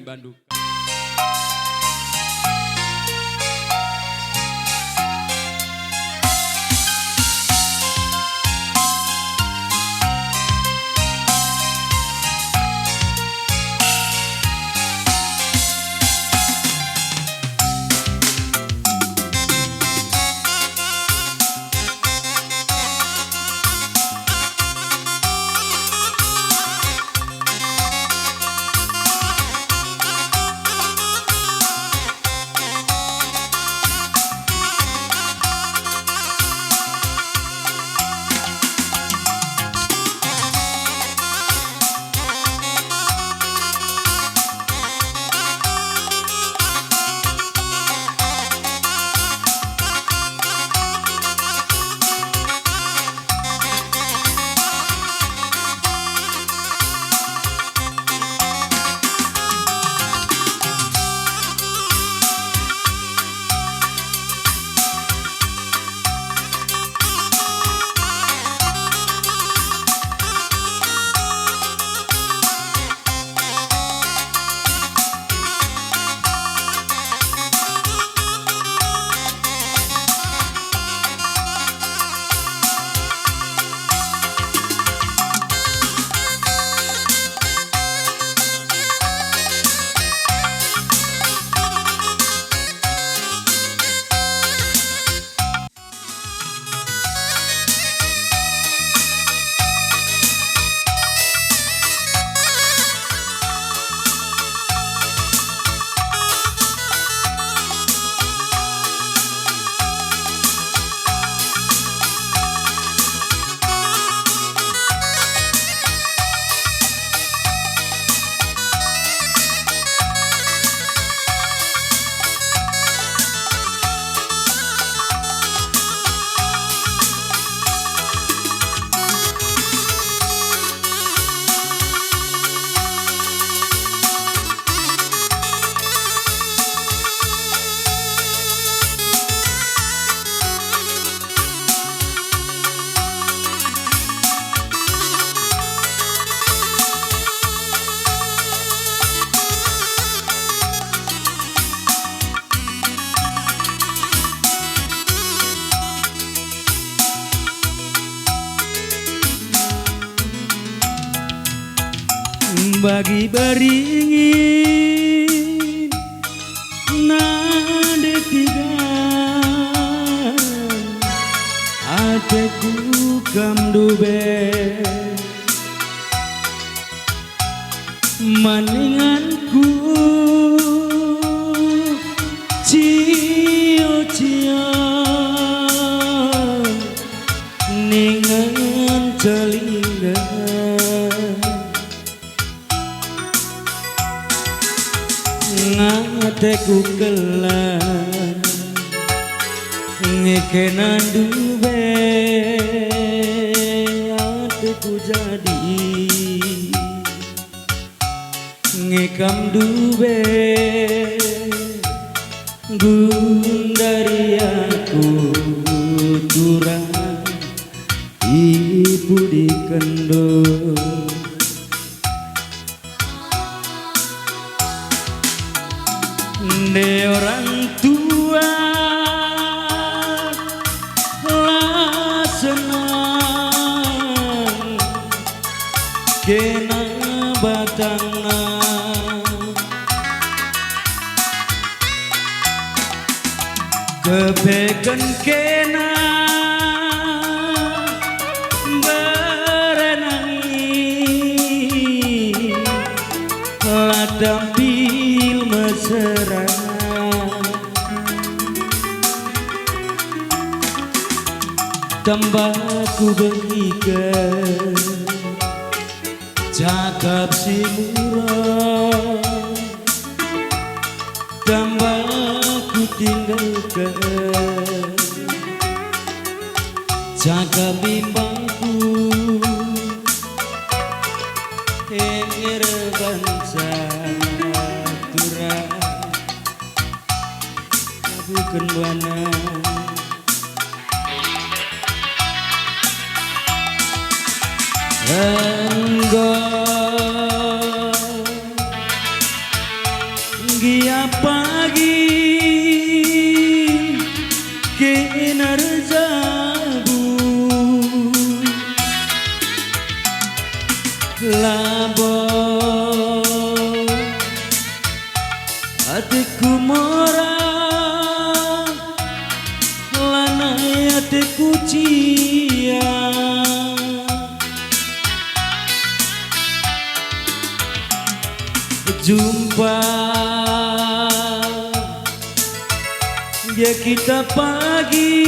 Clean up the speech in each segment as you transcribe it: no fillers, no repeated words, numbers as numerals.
Bandung. Bagi beringin nade tiga ateku kamdube maninganku cio-cio ningan celingga ngateku kelan ngekenan duwe ateku jadi ngekam duwe gundari aku turang ibu di kendor de orang tua lah senang kena batangna kepekan kena berenangi lah tampil mesra tambah ku bengikan cakap si murah tambah ku tinggalkan cakap bimbangku engir bangsa turah bukan wana Gia pagi kinarjabu labo hatiku mora lanai hatiku cia jumpa dia kita pagi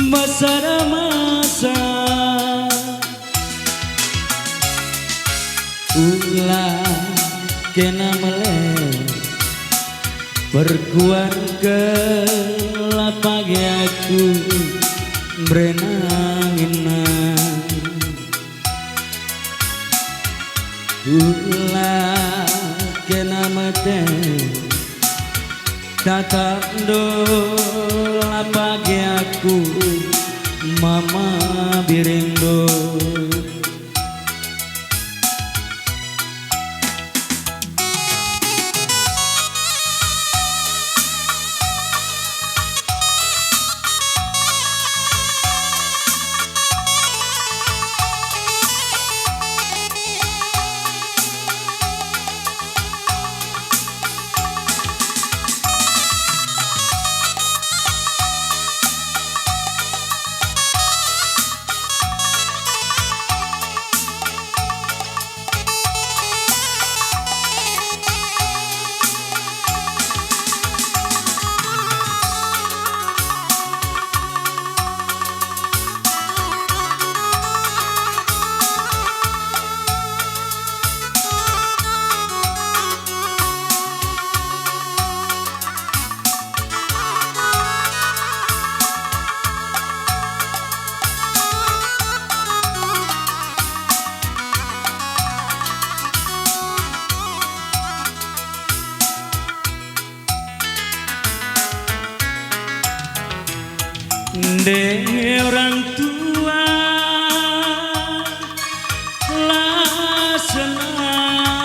masa ulah kena meleh berkuat ke lapagi aku berenangin ulah kena mate tatap dola pagi aku mama birindo de orang tua lah senang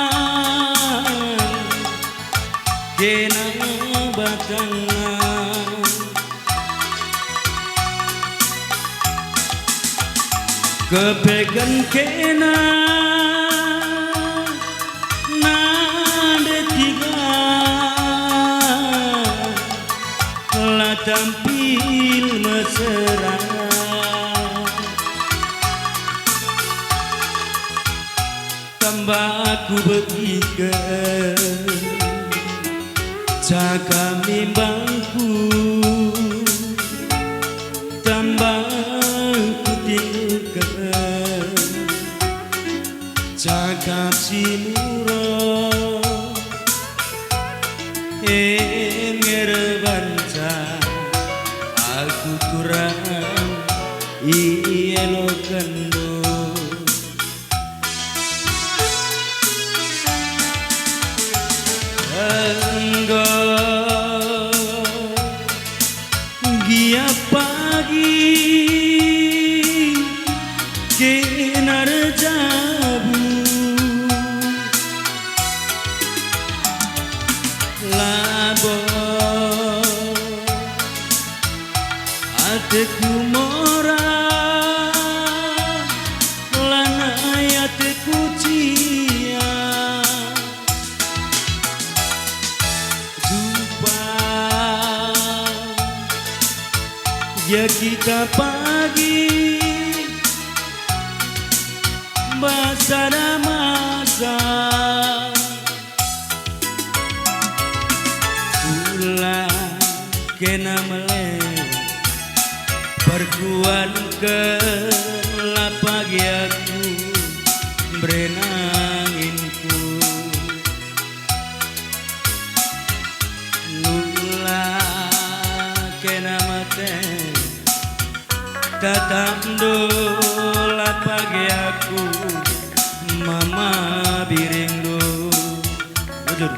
kena batangan kepegan kena nade tiga lah tampil mesra tambah aku bertiga jaga mimbangku tambah aku tinggal jaga sinuro ngerbanca aku kurang ielo kendo enggo gia pagi kinarjabu labo hatiku mora lanai hatiku cia jumpa ya kita pagi masa ulah kena meleh perkuan ke lapagi aku berenanginku nulah kena mate tatap dola pagi aku mama birindo jujur.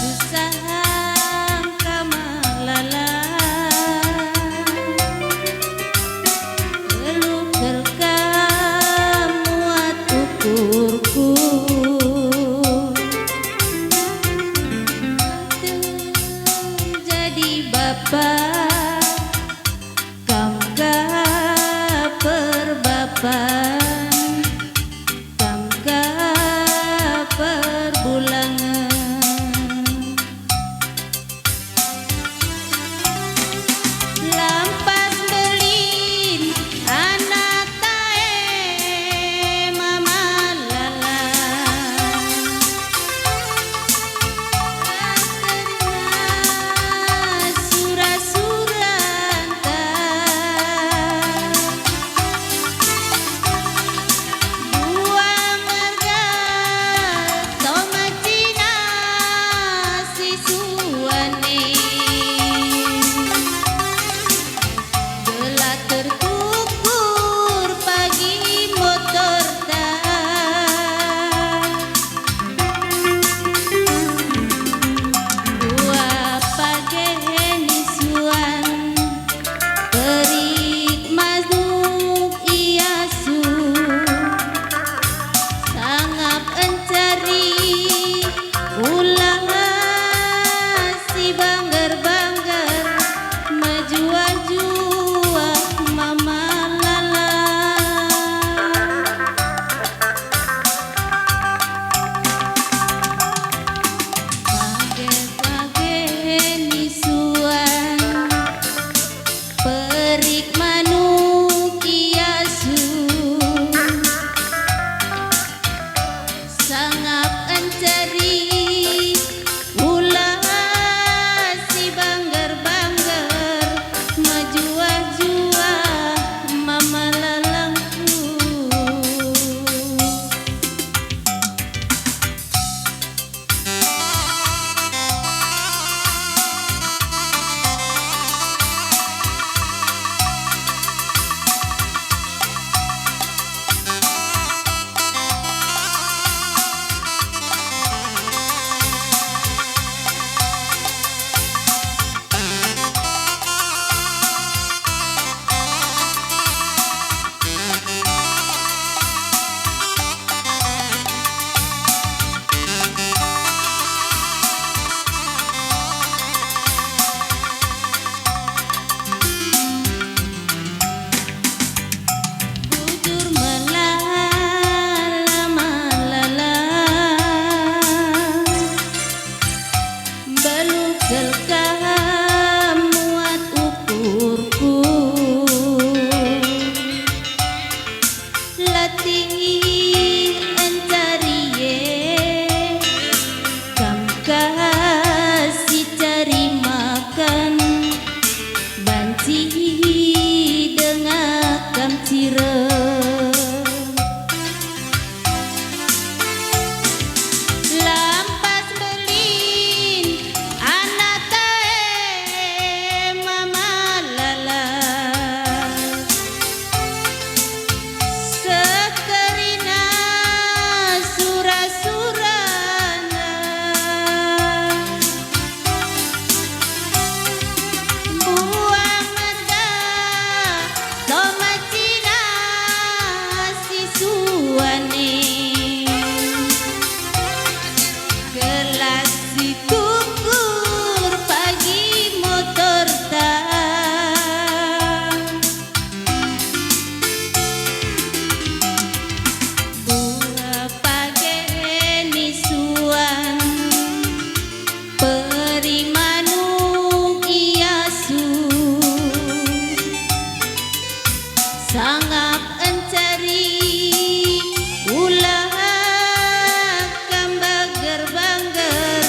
susah kamalala belukar kamu atukurku jadi bapak kamka perbapan kamka perbulangan lampas belin anak tae mama lala surah-suranta buah marga tomacina sisuane gelat terkukur pagi motor buah pageni suan perik mazuk iasu sangap encari ulang si banggar-banggar majua-jua mama lala page-page nisuan perik manuk iasu sangap encari ulah si banggar-banggar majua-jua mama lalangku bujur melala malala belukar kamu ukurku latih encariye kam kasih cari makan banci dengakam cire lampas belin anak tae mama lala sekerina surah-surana buah marga tomacina sisuane gelas dikukur pagi motor buah pageni suan peri manuk iasu sangap encari ulah kam banggar-banggar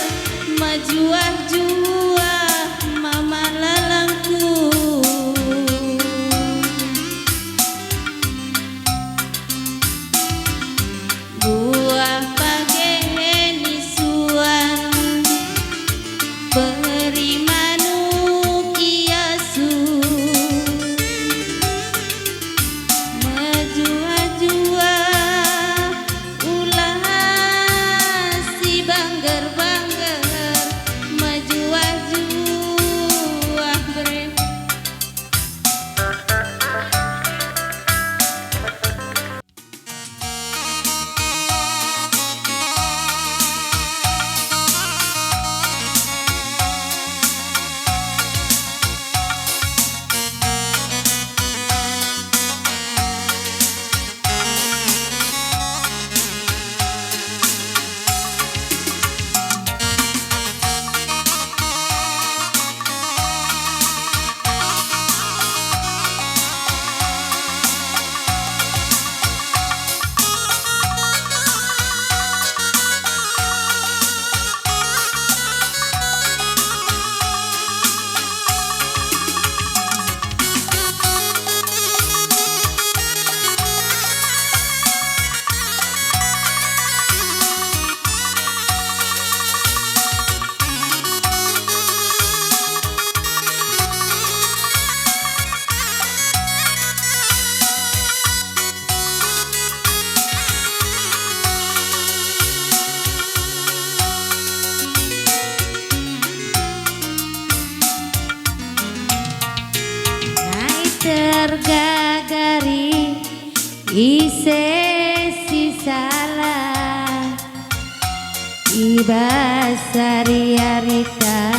Ibasari arita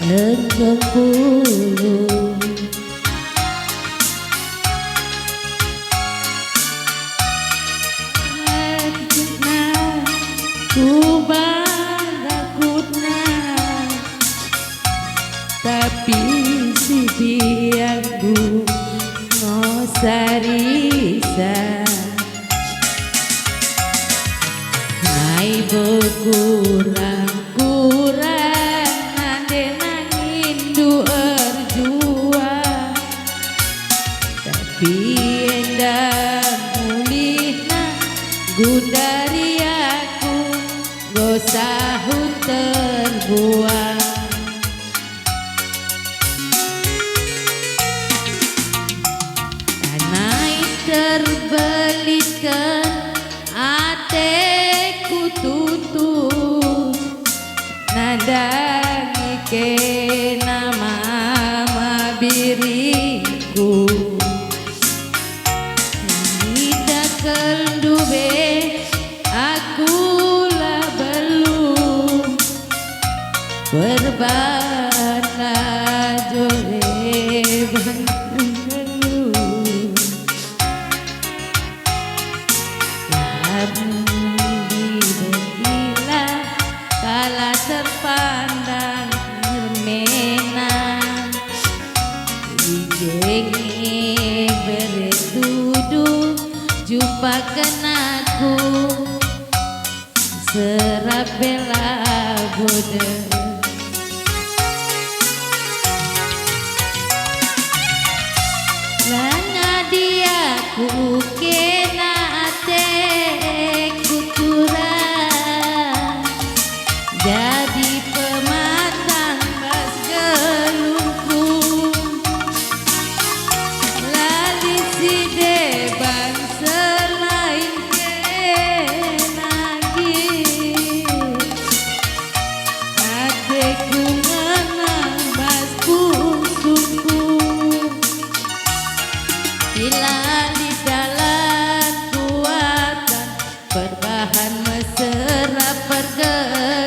engkong puluh kubandakutna tapi si biangku ngosarisa naibo kurang-kurang nande nangindu erjuang tapi endang mulihna gundari aku gosahun terbuang tanai terbelikan ateku tutus nadangi ke nama mabiriku tidak kendube aku lah belum berbana jole bangelu bila kala terpandang permainan dijengeng bertuduh jumpakan aku serap bela bodoh lana diaku kena ateku turang jadi pematang bas gelungku lali si debang selain kenagi ateku menang bas pusungku bila di dalam kuatan berbahan mesra pergerakan